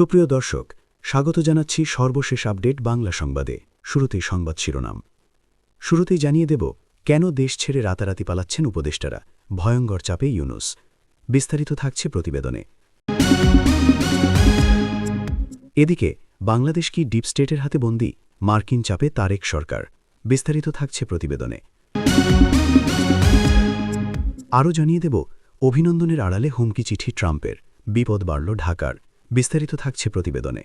সুপ্রিয় দর্শক, স্বাগত জানাচ্ছি সর্বশেষ আপডেট বাংলা সংবাদে। শুরুতেই সংবাদ শিরোনাম। শুরুতেই জানিয়ে দেব কেন দেশ ছেড়ে রাতারাতি পালাচ্ছেন উপদেষ্টারা, ভয়ঙ্কর চাপে ইউনূস। বিস্তারিত থাকছে প্রতিবেদনে। এদিকে বাংলাদেশ কি ডিপ স্টেটের হাতে বন্দী? মার্কিন চাপে তারেক সরকার। বিস্তারিত থাকছে প্রতিবেদনে। আরও জানিয়ে দেব অভিনন্দনের আড়ালে হুমকি চিঠি ট্রাম্পের, বিপদ বাড়ল ঢাকার। বিস্তারিত থাকছে প্রতিবেদনে।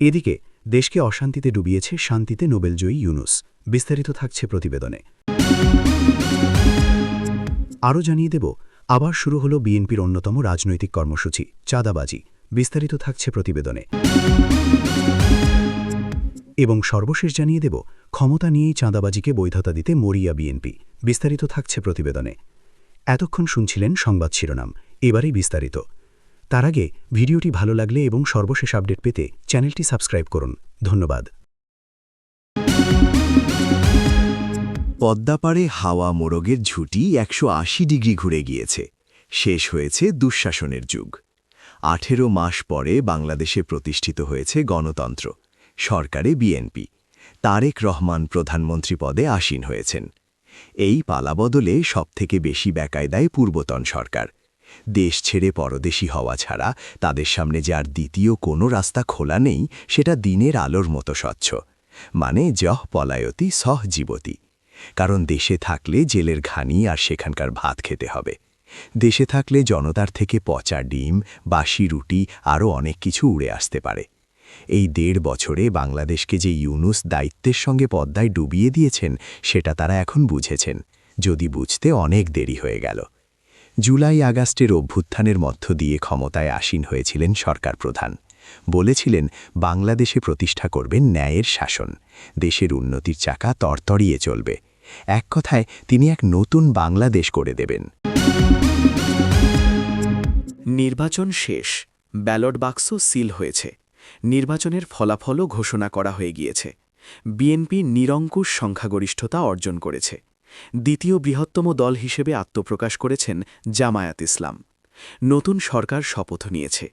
এদিকে দেশকে অশান্তিতে ডুবিয়েছে শান্তিতে নোবেলজয়ী ইউনূস। বিস্তারিত থাকছে প্রতিবেদনে। আরও জানিয়ে দেব আবার শুরু হল বিএনপির অন্যতম রাজনৈতিক কর্মসূচি চাঁদাবাজি। বিস্তারিত থাকছে প্রতিবেদনে। এবং সর্বশেষ জানিয়ে দেব ক্ষমতা নিয়েই চাঁদাবাজিকে বৈধতা দিতে মরিয়া বিএনপি। বিস্তারিত থাকছে প্রতিবেদনে। এতক্ষণ শুনছিলেন সংবাদ শিরোনাম, এবারেই বিস্তারিত। তার আগে ভিডিওটি ভালো লাগলে এবং সর্বশেষ আপডেট পেতে চ্যানেলটি সাবস্ক্রাইব করুন। ধন্যবাদ। পদ্মাপাড়ে হাওয়া মোরগের ঝুঁটি 180 ডিগ্রি ঘুরে গিয়েছে। শেষ হয়েছে দুঃশাসনের যুগ। 18 মাস পরে বাংলাদেশে প্রতিষ্ঠিত হয়েছে গণতন্ত্র। সরকারে বিএনপি। তারেক রহমান প্রধানমন্ত্রী পদে আসীন হয়েছেন। এই পালাবদলে সবথেকে বেশি বেকায়দায় পূর্বতন সরকার। দেশ ছেড়ে পরদেশী হওয়া ছাড়া তাদের সামনে যে আর দ্বিতীয় কোনো রাস্তা খোলা নেই, সেটা দিনের আলোর মতো স্বচ্ছ। মানে যহ পলায়তি সহ জীবতি। কারণ দেশে থাকলে জেলের ঘানি আর সেখানকার ভাত খেতে হবে। দেশে থাকলে জনতার থেকে পচা ডিম, বাসি রুটি আরও অনেক কিছু উড়ে আসতে পারে। এই 1.5 বছরে বাংলাদেশকে যে ইউনূস দায়িত্বের সঙ্গে পদ্মায় ডুবিয়ে দিয়েছেন, সেটা তারা এখন বুঝেছেন, যদি বুঝতে অনেক দেরি হয়ে গেল। জুলাই আগস্টের অভ্যুত্থানের মধ্য দিয়ে ক্ষমতায় আসীন হয়েছিলেন সরকার প্রধান। বলেছিলেন বাংলাদেশে প্রতিষ্ঠা করবেন ন্যায়ের শাসন, দেশের উন্নতির চাকা তরতরিয়ে চলবে। এক কথায় তিনি এক নতুন বাংলাদেশ করে দেবেন। নির্বাচন শেষ, ব্যালট বাক্স সিল হয়েছে। নির্বাচনের ফলাফলও ঘোষণা করা হয়ে গিয়েছে। বিএনপি নিরঙ্কুশ সংখ্যাগরিষ্ঠতা অর্জন করেছে। দ্বিতীয় বৃহত্তম দল হিসেবে আত্মপ্রকাশ করেছেন জামায়াত ইসলাম। নতুন সরকার শপথ নিয়েছে।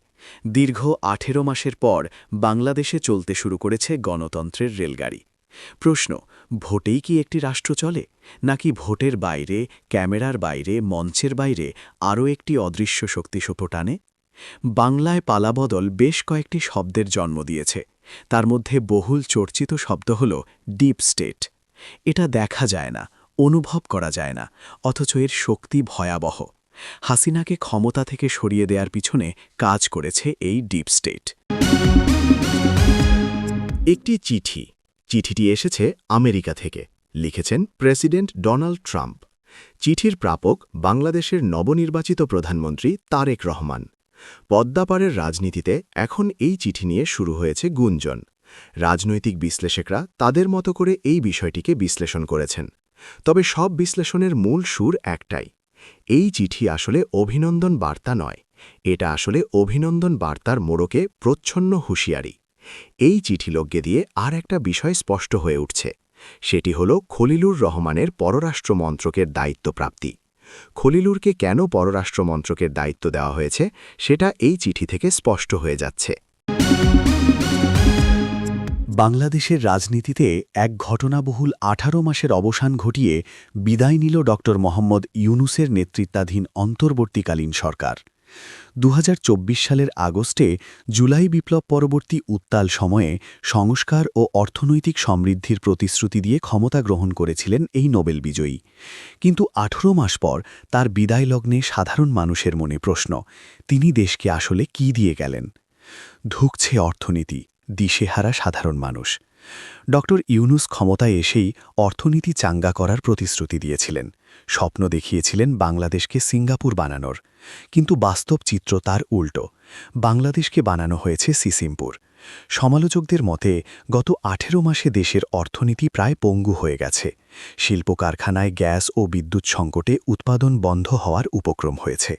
দীর্ঘ 18 মাসের পর বাংলাদেশে চলতে শুরু করেছে গণতন্ত্রের রেলগাড়ি। প্রশ্ন, ভোটেই কি একটি রাষ্ট্র চলে, নাকি ভোটের বাইরে, ক্যামেরার বাইরে, মঞ্চের বাইরে আরও একটি অদৃশ্য শক্তি সোপো টানে? বাংলায় পালাবদল বেশ কয়েকটি শব্দের জন্ম দিয়েছে। তার মধ্যে বহুল চর্চিত শব্দ হল ডিপ স্টেট। এটা দেখা যায় না, অনুভব করা যায় না, অথচ এর শক্তি ভয়াবহ। হাসিনাকে ক্ষমতা থেকে সরিয়ে দেওয়ার পিছনে কাজ করেছে এই ডিপ স্টেট। একটি চিঠিটি এসেছে আমেরিকা থেকে। লিখেছেন প্রেসিডেন্ট ডোনাল্ড ট্রাম্প। চিঠির প্রাপক বাংলাদেশের নবনির্বাচিত প্রধানমন্ত্রী তারেক রহমান। পদ্মাপাড়ের রাজনীতিতে এখন এই চিঠি নিয়ে শুরু হয়েছে গুঞ্জন। রাজনৈতিক বিশ্লেষকরা তাদের মতো করে এই বিষয়টিকে বিশ্লেষণ করেছেন। তবে সব বিশ্লেষণের মূল সুর একটাই, এই চিঠি আসলে অভিনন্দন বার্তা নয়, এটা আসলে অভিনন্দন বার্তার মোড়কে প্রচ্ছন্ন হুঁশিয়ারি। এই চিঠি লগ্গে দিয়ে আর একটা বিষয় স্পষ্ট হয়ে উঠছে, সেটি হল খলিলুর রহমানের পররাষ্ট্র মন্ত্রকের দায়িত্বপ্রাপ্তি। খলিলুরকে কেন পররাষ্ট্র মন্ত্রকের দায়িত্ব দেওয়া হয়েছে, সেটা এই চিঠি থেকে স্পষ্ট হয়ে যাচ্ছে। বাংলাদেশের রাজনীতিতে এক ঘটনাবহুল 18 মাসের অবসান ঘটিয়ে বিদায় নিল ড. মোহাম্মদ ইউনূসের নেতৃত্বাধীন অন্তর্বর্তীকালীন সরকার। 2024 সালের আগস্টে জুলাই বিপ্লব পরবর্তী উত্তাল সময়ে সংস্কার ও অর্থনৈতিক সমৃদ্ধির প্রতিশ্রুতি দিয়ে ক্ষমতা গ্রহণ করেছিলেন এই নোবেল বিজয়ী। কিন্তু 18 মাস পর তার বিদায় লগ্নে সাধারণ মানুষের মনে প্রশ্ন, তিনি দেশকে আসলে কি দিয়ে গেলেন? ধুঁকছে অর্থনীতি, দিশেহারা সাধারণ মানুষ। ড. ইউনূস ক্ষমতায় এসেই অর্থনীতি চাঙ্গা করার প্রতিশ্রুতি দিয়েছিলেন, স্বপ্ন দেখিয়েছিলেন বাংলাদেশকে সিঙ্গাপুর বানানোর। কিন্তু বাস্তব চিত্র তার উল্টো, বাংলাদেশকে বানানো হয়েছে সিসিমপুর। সমালোচকদের মতে গত 18 মাসে দেশের অর্থনীতি প্রায় পঙ্গু হয়ে গেছে। শিল্প কারখানায় গ্যাস ও বিদ্যুৎ সংকটে উৎপাদন বন্ধ হওয়ার উপক্রম হয়েছে।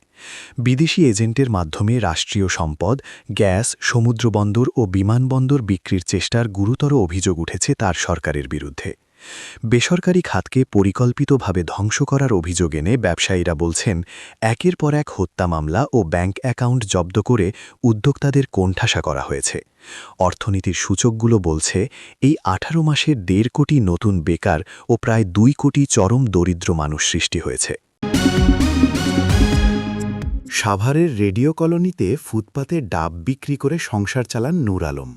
বিদেশি এজেন্টের মাধ্যমে রাষ্ট্রীয় সম্পদ, গ্যাস, সমুদ্রবন্দর ও বিমানবন্দর বিক্রির চেষ্টার গুরুতর অভিযোগ উঠেছে তার সরকারের বিরুদ্ধে। বেসরকারি খাতকে পরিকল্পিতভাবে ধ্বংস করার অভিযোগ এনে ব্যবসায়ীরা বলছেন, একের পর এক হত্যা মামলা ও ব্যাংক অ্যাকাউন্ট জব্দ করে উদ্যোক্তাদের কোণঠাসা করা হয়েছে। অর্থনীতির সূচকগুলো বলছে, এই 18 মাসের 1.5 কোটি নতুন বেকার ও প্রায় 2 কোটি চরম দরিদ্র মানুষ সৃষ্টি হয়েছে। সাভারের রেডিও কলোনিতে ফুটপাতে ডাব বিক্রি করে সংসার চালান নূর আলম।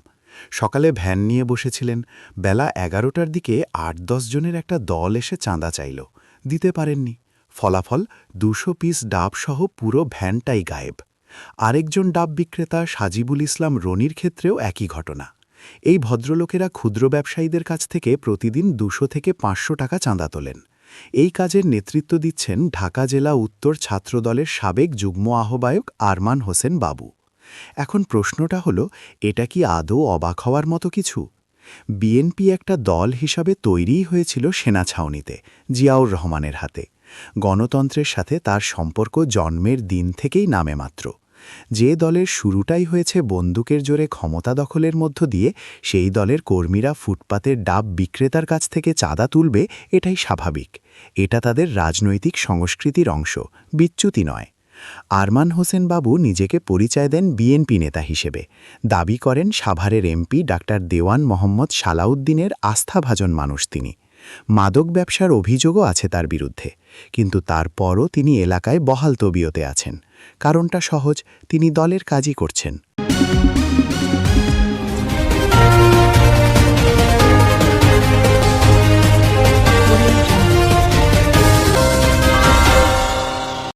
সকালে ভ্যান নিয়ে বসেছিলেন, বেলা 11টার দিকে 8-10 জনের একটা দল এসে চাঁদা চাইল, দিতে পারেননি। ফলাফল 200 পিস ডাবসহ পুরো ভ্যানটাই গায়েব। আরেকজন ডাব বিক্রেতা সাজিবুল ইসলাম রনির ক্ষেত্রেও একই ঘটনা। এই ভদ্রলোকেরা ক্ষুদ্র ব্যবসায়ীদের কাছ থেকে প্রতিদিন 200 থেকে 500 টাকা চাঁদা তোলেন। এই কাজের নেতৃত্ব দিচ্ছেন ঢাকা জেলা উত্তর ছাত্রদলের সাবেক যুগ্ম আহ্বায়ক আরমান হোসেন বাবু। এখন প্রশ্নটা হলো, এটা কি আদৌ অবাক হওয়ার মতো কিছু? বিএনপি একটা দল হিসাবে তৈরিই হয়েছিল সেনা ছাউনিতে, জিয়াউর রহমানের হাতে। গণতন্ত্রের সাথে তার সম্পর্ক জন্মের দিন থেকেই নামে মাত্র। যে দলের শুরুটাই হয়েছে বন্দুকের জোরে ক্ষমতা দখলের মধ্য দিয়ে, সেই দলের কর্মীরা ফুটপাতের ডাব বিক্রেতার কাছ থেকে চাঁদা তুলবে, এটাই স্বাভাবিক। এটা তাদের রাজনৈতিক সংস্কৃতির অংশ, বিচ্যুতি নয়। আরমান হোসেন বাবু নিজেকে পরিচয় দেন বিএনপি নেতা হিসেবে। দাবি করেন সাভারের এমপি ডাক্তার দেওয়ান মোহাম্মদ সালাউদ্দিনের আস্থাভাজন মানুষ তিনি। মাদক ব্যবসার অভিযোগও আছে তার বিরুদ্ধে, কিন্তু তারপরও তিনি এলাকায় বহাল তবিয়তে আছেন। কারণটা সহজ, তিনি দলের কাজই করছেন।